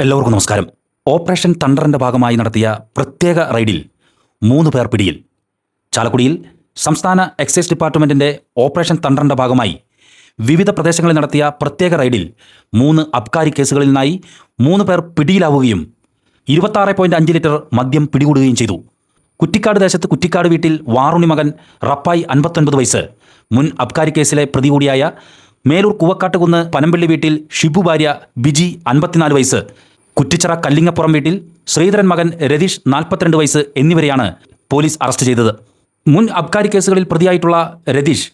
എല്ലാവർക്കും നമസ്കാരം. ഓപ്പറേഷൻ തണ്ടറിൻ്റെ ഭാഗമായി നടത്തിയ പ്രത്യേക റെയ്ഡിൽ 3 പേർ പിടിയിൽ. ചാലക്കുടിയിൽ സംസ്ഥാന എക്സൈസ് ഡിപ്പാർട്ട്മെൻറ്റിൻ്റെ ഓപ്പറേഷൻ തണ്ടറിൻ്റെ ഭാഗമായി വിവിധ പ്രദേശങ്ങളിൽ നടത്തിയ പ്രത്യേക റെയ്ഡിൽ 3 അബ്കാരി കേസുകളിൽ നിന്നായി 3 പേർ പിടിയിലാവുകയും 26.5 ലിറ്റർ മദ്യം പിടികൂടുകയും ചെയ്തു. കുറ്റിക്കാട് ദേശത്ത് കുറ്റിക്കാട് വീട്ടിൽ വാറുണ്ണി മകൻ റപ്പായി 59 വയസ്സ്, മുൻ അബ്കാരി കേസിലെ പ്രതി കൂടിയായ മേലൂർ കൂവക്കാട്ടുകുന്ന് പനമ്പള്ളി വീട്ടിൽ ഷിബു ഭാര്യ ബിജി 54 വയസ്സ്, കുറ്റിച്ചിറ കല്ലിങ്ങപ്പുറം വീട്ടിൽ ശ്രീധരൻ മകൻ രതീഷ് 42 വയസ്സ് എന്നിവരെയാണ് പോലീസ് അറസ്റ്റ് ചെയ്തത്. മുൻ അബ്കാരി കേസുകളിൽ പ്രതിയായിട്ടുള്ള രതീഷ്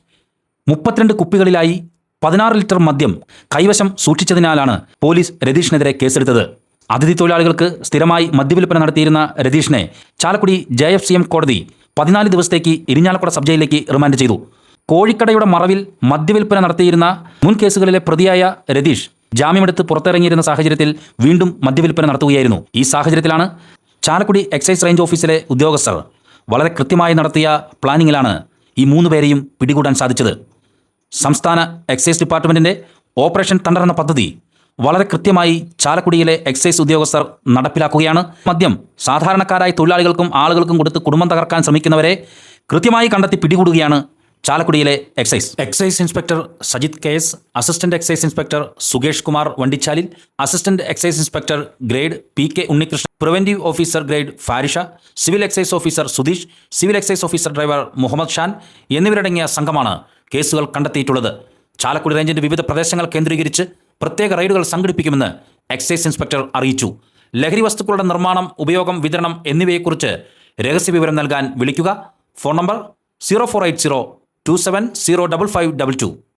32 കുപ്പികളിലായി 16 ലിറ്റർ മദ്യം കൈവശം സൂക്ഷിച്ചതിനാലാണ് പോലീസ് രതീഷിനെതിരെ കേസെടുത്തത്. അതിഥി തൊഴിലാളികൾക്ക് സ്ഥിരമായി മദ്യവിൽപ്പന നടത്തിയിരുന്ന രതീഷിനെ ചാലക്കുടി JFCM കോടതി 14 ദിവസത്തേക്ക് ഇരിഞ്ഞാലക്കുട സബ് ജയിലിലേക്ക് റിമാൻഡ് ചെയ്തു. കോഴിക്കടയുടെ മറവിൽ മദ്യവിൽപ്പന നടത്തിയിരുന്ന മുൻ കേസുകളിലെ പ്രതിയായ രതീഷ് ജാമ്യമെടുത്ത് പുറത്തിറങ്ങിയിരുന്ന സാഹചര്യത്തിൽ വീണ്ടും മദ്യവിൽപ്പന നടത്തുകയായിരുന്നു. ഈ സാഹചര്യത്തിലാണ് ചാലക്കുടി എക്സൈസ് റേഞ്ച് ഓഫീസിലെ ഉദ്യോഗസ്ഥർ വളരെ കൃത്യമായി നടത്തിയ പ്ലാനിങ്ങിലാണ് ഈ 3 പേരെയും പിടികൂടാൻ സാധിച്ചത്. സംസ്ഥാന എക്സൈസ് ഡിപ്പാർട്ട്മെൻറ്റിൻ്റെ ഓപ്പറേഷൻ തണ്ടർ എന്ന പദ്ധതി വളരെ കൃത്യമായി ചാലക്കുടിയിലെ എക്സൈസ് ഉദ്യോഗസ്ഥർ നടപ്പിലാക്കുകയാണ്. മദ്യം സാധാരണക്കാരായ തൊഴിലാളികൾക്കും ആളുകൾക്കും കൊടുത്ത് കുടുംബം തകർക്കാൻ ശ്രമിക്കുന്നവരെ കൃത്യമായി കണ്ടെത്തി പിടികൂടുകയാണ് ചാലക്കുടിയിലെ excise inspector Sajith KS, assistant excise inspector Sukesh Kumar വണ്ടിച്ചാലിൽ, assistant excise inspector grade PK Unnikrishnan, preventive officer grade Farisha, civil excise officer Sudheesh, civil excise officer driver Muhammad Shan എന്നിവരടങ്ങിയ സംഘമാണ് കേസുകൾ കണ്ടെത്തിയിട്ടുള്ളത്. ചാലക്കുടി റേഞ്ചിന്റെ വിവിധ പ്രദേശങ്ങൾ കേന്ദ്രീകരിച്ച് പ്രത്യേക റെയ്ഡുകൾ സംഘടിപ്പിക്കുമെന്ന് എക്സൈസ് ഇൻസ്പെക്ടർ അറിയിച്ചു. ലഹരി വസ്തുക്കളുടെ നിർമ്മാണം, ഉപയോഗം, വിതരണം എന്നിവയെക്കുറിച്ച് രഹസ്യവിവരം നൽകാൻ വിളിക്കുക. Phone number 0480 27 05522.